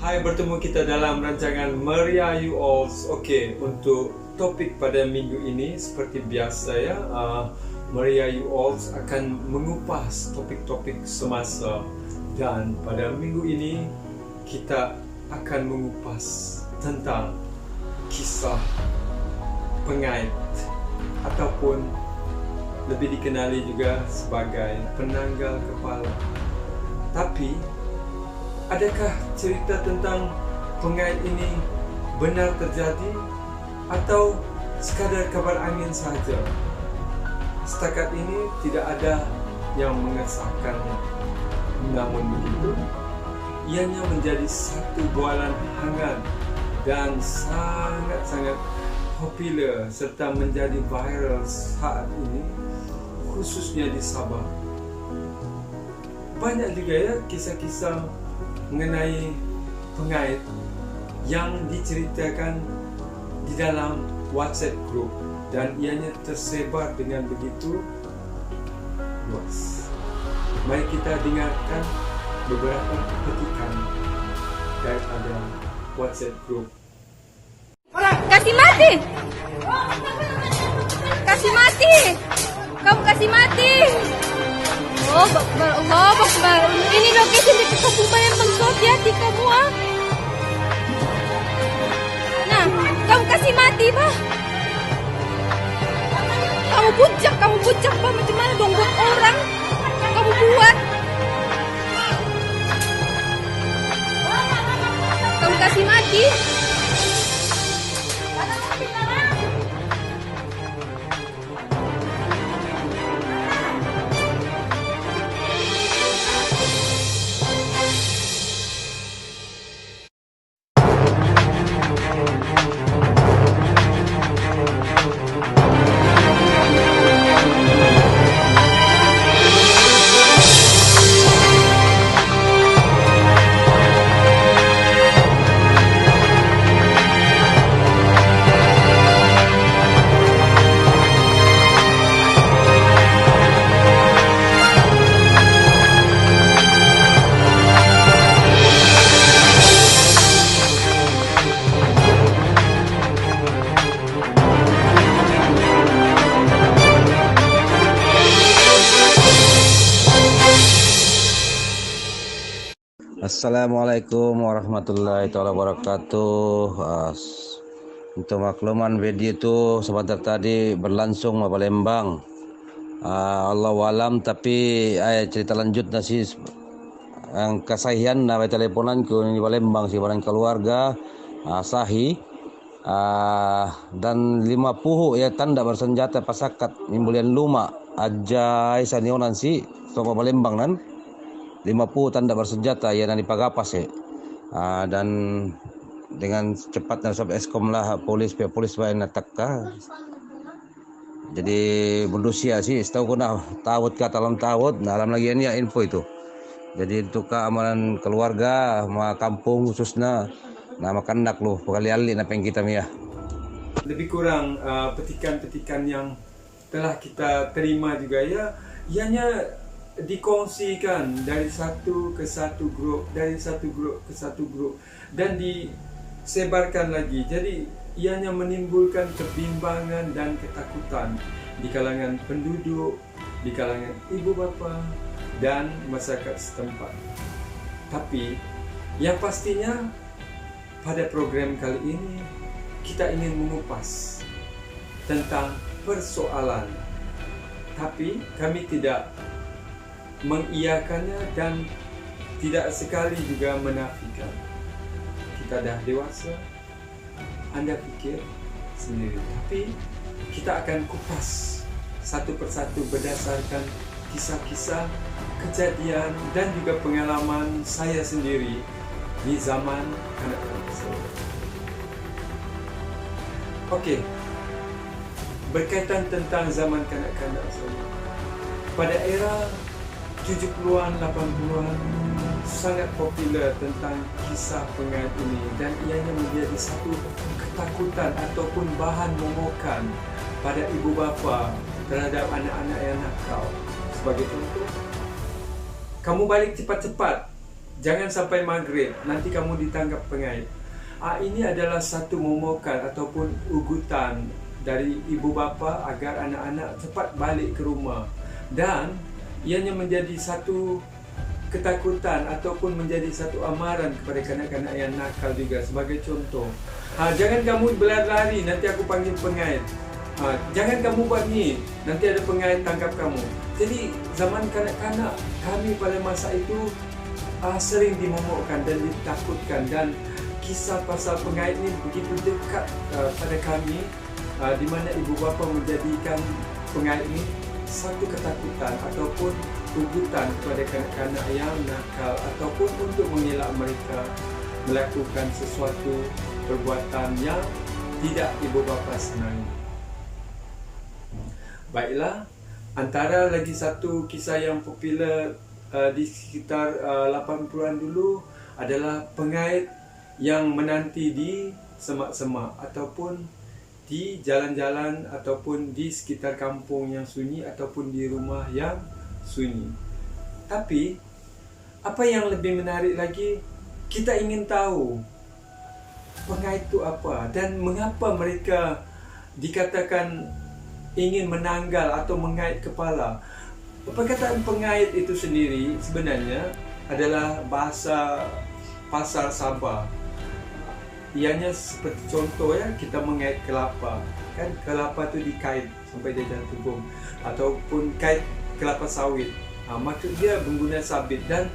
Hai, bertemu kita dalam rancangan Maria You All. Oke, untuk topik pada minggu ini seperti biasa ya, Maria You All akan mengupas topik-topik semasa. Dan pada minggu ini kita akan mengupas tentang kisah pengait ataupun lebih dikenali juga sebagai penanggal kepala. Tapi adakah cerita tentang pengait ini benar terjadi atau sekadar kabar angin saja? Setakat ini tidak ada yang mengesahkannya. Namun begitu, ianya menjadi satu bualan hangat dan sangat-sangat popular serta menjadi viral saat ini, khususnya di Sabah. Banyak juga ya kisah-kisah mengenai pengait yang diceritakan di dalam WhatsApp group dan ianya tersebar dengan begitu luas. Mari kita dengarkan beberapa petikan daripada WhatsApp group. Kasih mati! Kasih mati! Kamu kasih mati! Oh, Akbar, Allah Akbar. Ini lokasi di Kampung Palembang, hati kamu ah. Nah, kamu kasih mati, Bah. Kamu bujak, Bah. Macam mana dong buat orang? Kamu buat. Kamu kasih mati. Assalamualaikum warahmatullahi wabarakatuh. Untuk makluman video itu sebentar tadi berlangsung di Palembang. Allahu alam, tapi cerita lanjut nasi yang kesahian na teleponanku di Palembang si barang keluarga sahi dan 50 ya tanda bersenjata pasakat nimbulian luma aja sanionan si sama Palembang nan 50 tanda bersenjata ya dan dipagapas ya. Dan dengan cepatnya sob eskom lah pihak polis baik natakka. Jadi berdosia sih setahu ku nah tawut ka dalam tawut nah alam lagi ya info itu. Jadi untuk keamanan keluarga ma kampung khususnya nama kandak loh berkali-kali na peng kita ya. Lebih kurang petikan-petikan yang telah kita terima juga ya, ianya dikongsikan dari satu ke satu grup, dari satu grup ke satu grup dan disebarkan lagi. Jadi ianya menimbulkan kebimbangan dan ketakutan di kalangan penduduk, di kalangan ibu bapa dan masyarakat setempat. Tapi yang pastinya pada program kali ini kita ingin mengupas tentang persoalan, tapi kami tidak mengiyakannya dan tidak sekali juga menafikan. Kita dah dewasa, Anda pikir sendiri. Tapi kita akan kupas satu persatu berdasarkan kisah-kisah, kejadian dan juga pengalaman saya sendiri di zaman kanak-kanak saya. Okey, berkaitan tentang zaman kanak-kanak saya. Pada era 70-an, 80-an sangat popular tentang kisah pengait ini dan ianya menjadi satu ketakutan ataupun bahan momokan pada ibu bapa terhadap anak-anak yang nakal. Sebagai contoh, kamu balik cepat-cepat, jangan sampai maghrib, nanti kamu ditangkap pengait. Ini adalah satu momokan ataupun ugutan dari ibu bapa agar anak-anak cepat balik ke rumah. Dan ianya menjadi satu ketakutan ataupun menjadi satu amaran kepada kanak-kanak yang nakal juga. Sebagai contoh, jangan kamu berlari, nanti aku panggil pengait. Jangan kamu buat ni, nanti ada pengait tangkap kamu. Jadi zaman kanak-kanak kami pada masa itu sering dimomokkan dan ditakutkan, dan kisah pasal pengait ni begitu dekat pada kami, di mana ibu bapa menjadikan pengait ni satu ketakutan ataupun ugutan kepada kanak-kanak yang nakal, ataupun untuk mengelak mereka melakukan sesuatu perbuatan yang tidak ibu bapa senangi. Baiklah, antara lagi satu kisah yang popular di sekitar 80-an dulu adalah pengait yang menanti di semak-semak ataupun di jalan-jalan ataupun di sekitar kampung yang sunyi ataupun di rumah yang sunyi. Tapi apa yang lebih menarik lagi, kita ingin tahu pengait itu apa dan mengapa mereka dikatakan ingin menanggal atau mengait kepala. Perkataan pengait itu sendiri sebenarnya adalah bahasa pasar Sabah. Ianya seperti contoh ya, kita mengait kelapa. Kan kelapa tu dikait sampai dia jatuh bom, ataupun kait kelapa sawit. Maksud dia menggunakan sabit. Dan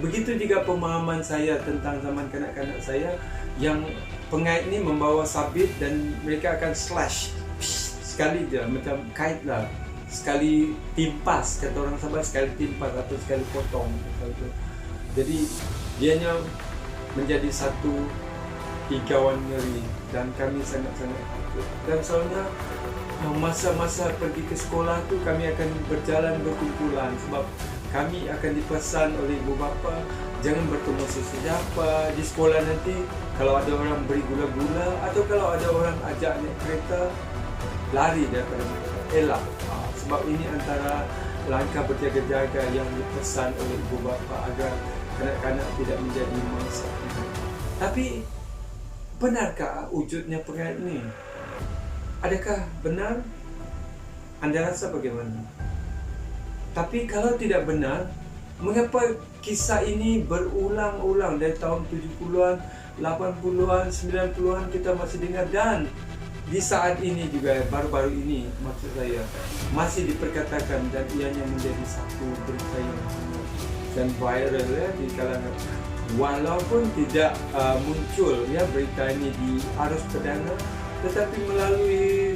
begitu juga pemahaman saya tentang zaman kanak-kanak saya, yang pengait ni membawa sabit dan mereka akan slash sekali je, macam kait lah, sekali timpas, kata orang Sabah, sekali timpas atau sekali potong. Jadi dianya menjadi satu higauan ngeri dan kami sangat-sangat takut. Dan soalnya masa-masa pergi ke sekolah tu kami akan berjalan berkumpulan, sebab kami akan dipesan oleh ibu bapa jangan bertemu sesiapa di sekolah. Nanti kalau ada orang beri gula-gula atau kalau ada orang ajak naik kereta, lari daripada mereka, elak. Sebab ini antara langkah berjaga-jaga yang dipesan oleh ibu bapa agar kanak-kanak tidak menjadi mangsa. Tapi benarkah wujudnya pengait ni? Adakah benar? Anda rasa bagaimana? Tapi kalau tidak benar, mengapa kisah ini berulang-ulang dari tahun 70-an, 80-an, 90-an kita masih dengar, dan di saat ini juga, baru-baru ini maksud saya, masih diperkatakan dan ianya menjadi satu berita yang hangat dan viral ya di kalangan. Walaupun tidak muncul ya berita ini di arus perdana, tetapi melalui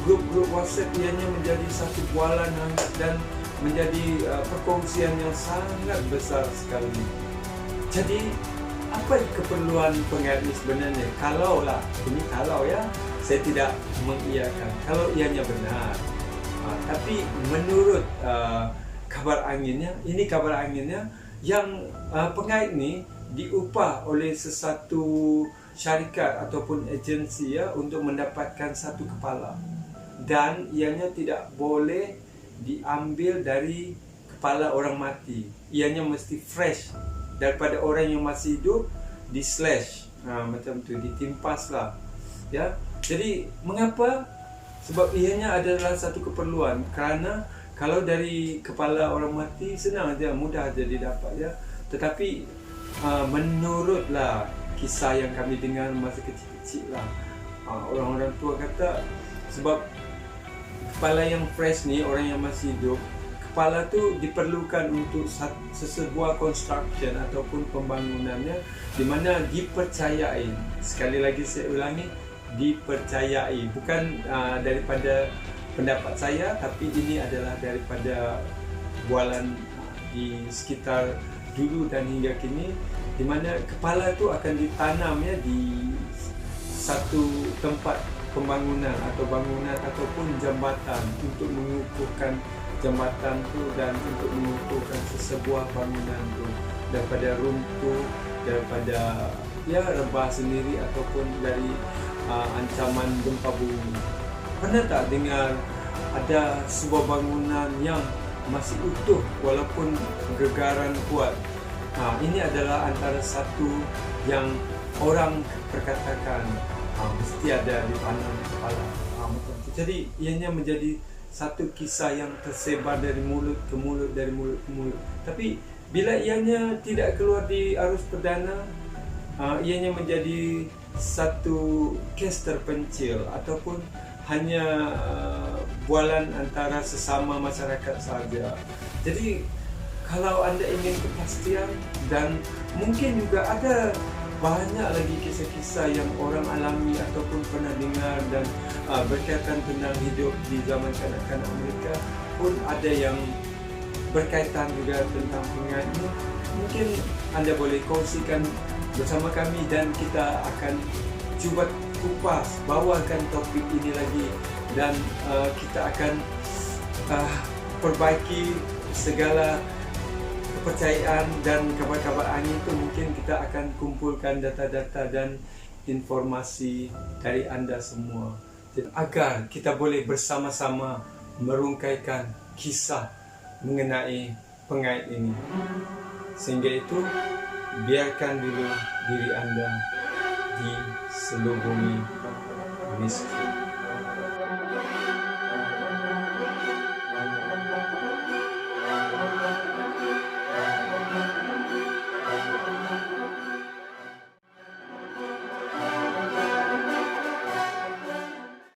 grup-grup WhatsApp ianya menjadi satu bualan hangat dan menjadi perkongsian yang sangat besar sekali. Jadi apa keperluan pengait ini sebenarnya? Kalaulah, ini kalau ya, saya tidak mengiyakan kalau ianya benar. Tapi menurut kabar anginnya, ini kabar anginnya, yang pengait ini diupah oleh sesuatu syarikat ataupun agensi ya untuk mendapatkan satu kepala, dan ianya tidak boleh diambil dari kepala orang mati. Ianya mesti fresh daripada orang yang masih hidup, di slash macam tu, ditimpas lah ya. Jadi mengapa? Sebab ianya adalah satu keperluan. Kerana kalau dari kepala orang mati senang aja, mudah aja didapat ya. Tetapi menurutlah kisah yang kami dengar masa kecil-kecil lah, orang-orang tua kata sebab kepala yang fresh ni, orang yang masih hidup, kepala tu diperlukan untuk sesebuah construction ataupun pembangunannya, di mana dipercayai, sekali lagi saya ulangi, dipercayai, bukan daripada pendapat saya, tapi ini adalah daripada bualan di sekitar dulu dan hingga kini, di mana kepala tu akan ditanam ya di satu tempat pembangunan atau bangunan ataupun jambatan untuk mengukuhkan jambatan tu dan untuk mengukuhkan sesebuah bangunan tu daripada runtuh, daripada ya rebah sendiri ataupun dari ancaman gempa bumi. Pernah tak dengar ada sebuah bangunan yang masih utuh walaupun gegaran kuat. Ini adalah antara satu yang orang perkatakan mesti ada di panang kepala. Jadi ianya menjadi satu kisah yang tersebar dari mulut ke mulut, dari mulut ke mulut. Tapi bila ianya tidak keluar di arus perdana, ianya menjadi satu kes terpencil ataupun hanya bualan antara sesama masyarakat saja. Jadi kalau anda ingin kepastian, dan mungkin juga ada banyak lagi kisah-kisah yang orang alami ataupun pernah dengar dan berkaitan tentang hidup di zaman kanak-kanak mereka pun ada yang berkaitan juga tentang pengat ini. Mungkin anda boleh kongsikan bersama kami dan kita akan cuba kupas, bawakan topik ini lagi, dan kita akan perbaiki segala kepercayaan dan kabar-kabar angin itu. Mungkin kita akan kumpulkan data-data dan informasi dari anda semua agar kita boleh bersama-sama merungkaikan kisah mengenai pengait ini. Sehingga itu, biarkan dulu diri anda diselubungi misteri.